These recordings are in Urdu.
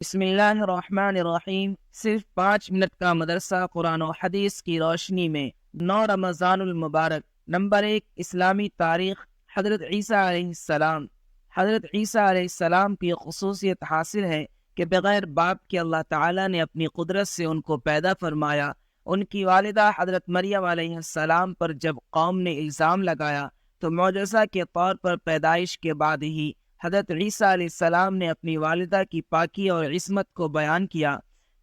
بسم اللہ الرحمن الرحیم۔ صرف 5 منٹ کا مدرسہ قرآن و حدیث کی روشنی میں 9 رمضان المبارک۔ نمبر 1، اسلامی تاریخ۔ حضرت عیسیٰ علیہ السلام۔ حضرت عیسیٰ علیہ السلام کی خصوصیت حاصل ہے کہ بغیر باپ کے اللہ تعالیٰ نے اپنی قدرت سے ان کو پیدا فرمایا۔ ان کی والدہ حضرت مریم علیہ السلام پر جب قوم نے الزام لگایا تو معجزہ کے طور پر پیدائش کے بعد ہی حضرت عیسیٰ علیہ السلام نے اپنی والدہ کی پاکی اور عصمت کو بیان کیا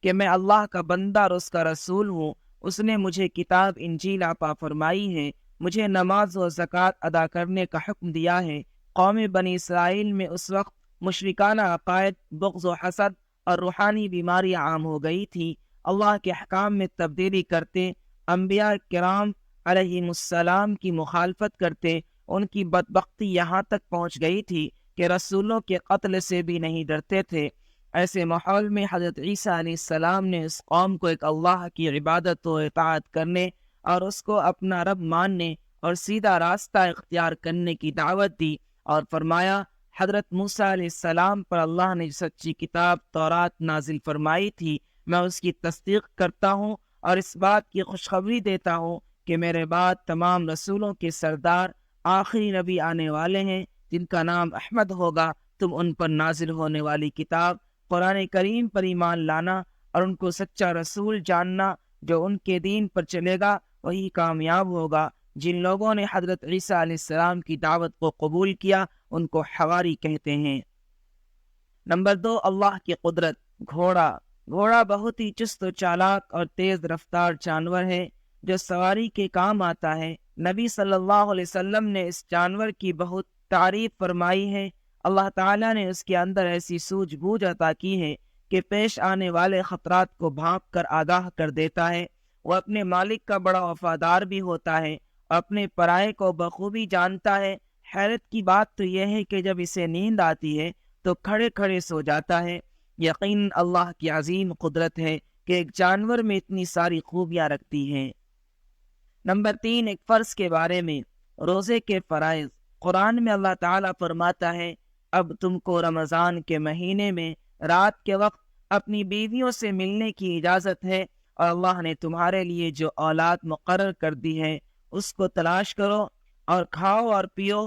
کہ میں اللہ کا بندہ اور اس کا رسول ہوں۔ اس نے مجھے کتاب انجیل عطا فرمائی ہے، مجھے نماز و زکوٰۃ ادا کرنے کا حکم دیا ہے۔ قوم بنی اسرائیل میں اس وقت مشرکانہ عقائد، بغض و حسد اور روحانی بیماری عام ہو گئی تھی۔ اللہ کے احکام میں تبدیلی کرتے، انبیاء کرام علیہم السلام کی مخالفت کرتے، ان کی بدبختی یہاں تک پہنچ گئی تھی کہ رسولوں کے قتل سے بھی نہیں ڈرتے تھے۔ ایسے ماحول میں حضرت عیسیٰ علیہ السلام نے اس قوم کو ایک اللہ کی عبادت و اطاعت کرنے اور اس کو اپنا رب ماننے اور سیدھا راستہ اختیار کرنے کی دعوت دی اور فرمایا، حضرت موسیٰ علیہ السلام پر اللہ نے سچی کتاب تورات نازل فرمائی تھی، میں اس کی تصدیق کرتا ہوں اور اس بات کی خوشخبری دیتا ہوں کہ میرے بعد تمام رسولوں کے سردار آخری نبی آنے والے ہیں جن کا نام احمد ہوگا۔ تم ان پر نازل ہونے والی کتاب قرآن کریم پر ایمان لانا اور ان کو سچا رسول جاننا، جو ان کے دین پر چلے گا وہی کامیاب ہوگا۔ جن لوگوں نے حضرت عیسیٰ علیہ السلام کی دعوت کو قبول کیا ان کو حواری کہتے ہیں۔ نمبر 2، اللہ کی قدرت۔ گھوڑا بہت ہی چست و چالاک اور تیز رفتار جانور ہے جو سواری کے کام آتا ہے۔ نبی صلی اللہ علیہ وسلم نے اس جانور کی بہت تعریف فرمائی ہے۔ اللہ تعالیٰ نے اس کے اندر ایسی سوجھ بوجھ عطا کی ہے کہ پیش آنے والے خطرات کو بھانپ کر آگاہ کر دیتا ہے۔ وہ اپنے مالک کا بڑا وفادار بھی ہوتا ہے اور اپنے پرائے کو بخوبی جانتا ہے۔ حیرت کی بات تو یہ ہے کہ جب اسے نیند آتی ہے تو کھڑے کھڑے سو جاتا ہے۔ یقین اللہ کی عظیم قدرت ہے کہ ایک جانور میں اتنی ساری خوبیاں رکھتی ہے۔ نمبر 3، ایک فرض کے بارے میں۔ روزے کے فرائض۔ قرآن میں اللہ تعالیٰ فرماتا ہے، اب تم کو رمضان کے مہینے میں رات کے وقت اپنی بیویوں سے ملنے کی اجازت ہے، اور اللہ نے تمہارے لیے جو اولاد مقرر کر دی ہے اس کو تلاش کرو اور کھاؤ اور پیو،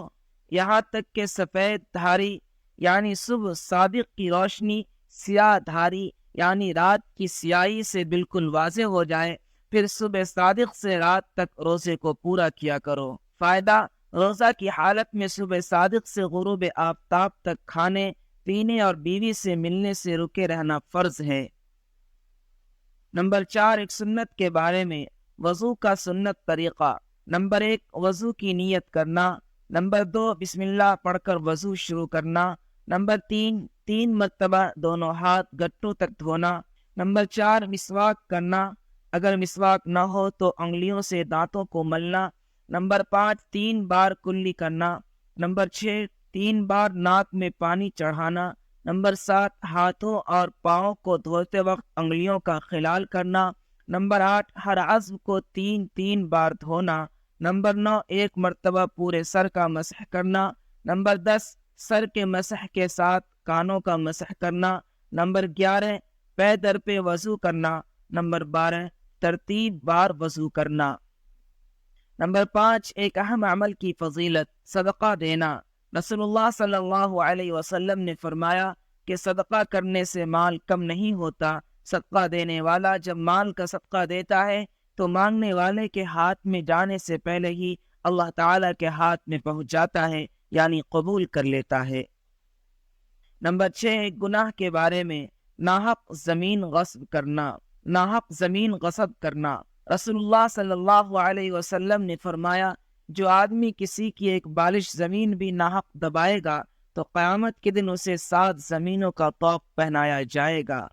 یہاں تک کہ سفید دھاری یعنی صبح صادق کی روشنی سیاہ دھاری یعنی رات کی سیاہی سے بالکل واضح ہو جائے، پھر صبح صادق سے رات تک روزے کو پورا کیا کرو۔ فائدہ: روزہ کی حالت میں صبح صادق سے غروب آفتاب تک کھانے پینے اور بیوی سے ملنے سے رکے رہنا فرض ہے۔ نمبر 4، ایک سنت کے بارے میں۔ وضو کا سنت طریقہ۔ نمبر 1، وضو کی نیت کرنا۔ نمبر 2، بسم اللہ پڑھ کر وضو شروع کرنا۔ نمبر 3، 3 مرتبہ دونوں ہاتھ گٹوں تک دھونا۔ نمبر 4، مسواک کرنا، اگر مسواک نہ ہو تو انگلیوں سے دانتوں کو ملنا۔ نمبر 5، 3 بار کلی کرنا۔ نمبر 6، 3 بار ناک میں پانی چڑھانا۔ نمبر 7، ہاتھوں اور پاؤں کو دھوتے وقت انگلیوں کا خلال کرنا۔ نمبر 8، ہر عضو کو 3 بار دھونا۔ نمبر 9، 1 مرتبہ پورے سر کا مسح کرنا۔ نمبر 10، سر کے مسح کے ساتھ کانوں کا مسح کرنا۔ نمبر 11، پے در پہ وضو کرنا۔ نمبر 12، ترتیب بار وضو کرنا۔ نمبر 5، ایک اہم عمل کی فضیلت، صدقہ دینا۔ رسول اللہ صلی اللہ علیہ وسلم نے فرمایا کہ صدقہ کرنے سے مال کم نہیں ہوتا۔ صدقہ دینے والا جب مال کا صدقہ دیتا ہے تو مانگنے والے کے ہاتھ میں جانے سے پہلے ہی اللہ تعالیٰ کے ہاتھ میں پہنچ جاتا ہے، یعنی قبول کر لیتا ہے۔ نمبر 6، ایک گناہ کے بارے میں۔ ناحق زمین غصب کرنا۔ ناحق زمین غصب کرنا۔ رسول اللہ صلی اللہ علیہ وسلم نے فرمایا، جو آدمی کسی کی ایک بالش زمین بھی ناحق دبائے گا تو قیامت کے دن اسے 7 زمینوں کا طوق پہنایا جائے گا۔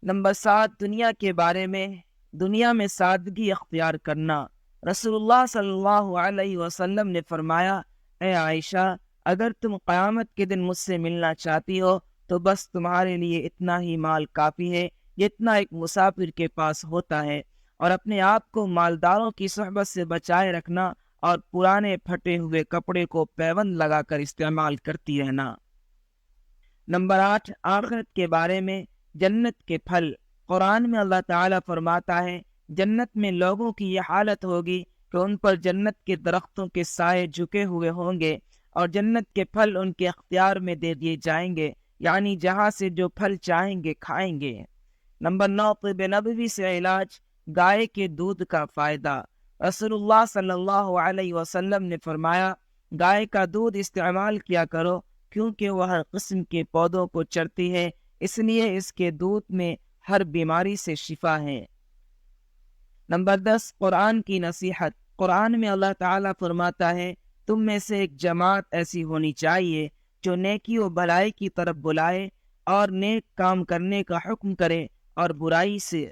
نمبر 7، دنیا کے بارے میں۔ دنیا میں سادگی اختیار کرنا۔ رسول اللہ صلی اللہ علیہ وسلم نے فرمایا، اے عائشہ، اگر تم قیامت کے دن مجھ سے ملنا چاہتی ہو تو بس تمہارے لیے اتنا ہی مال کافی ہے جتنا ایک مسافر کے پاس ہوتا ہے، اور اپنے آپ کو مالداروں کی صحبت سے بچائے رکھنا اور پرانے پھٹے ہوئے کپڑے کو پیوند لگا کر استعمال کرتی رہنا۔ نمبر 8، آخرت کے بارے میں جنت کے پھل۔ قرآن میں اللہ تعالیٰ فرماتا ہے جنت میں لوگوں کی یہ حالت ہوگی کہ ان پر جنت کے درختوں کے سائے جھکے ہوئے ہوں گے اور جنت کے پھل ان کے اختیار میں دے دیے جائیں گے، یعنی جہاں سے جو پھل چاہیں گے کھائیں گے۔ نمبر 9، طب نبوی سے علاج، گائے کے دودھ کا فائدہ۔ رسول اللہ صلی اللہ علیہ وسلم نے فرمایا گائے کا دودھ استعمال کیا کرو کیونکہ وہ ہر قسم کے پودوں کو چرتی ہے، اس لیے اس کے دودھ میں ہر بیماری سے شفا ہے۔ نمبر 10، قرآن کی نصیحت۔ قرآن میں اللہ تعالیٰ فرماتا ہے تم میں سے ایک جماعت ایسی ہونی چاہیے جو نیکی و بھلائی کی طرف بلائے اور نیک کام کرنے کا حکم کرے اور برائی سے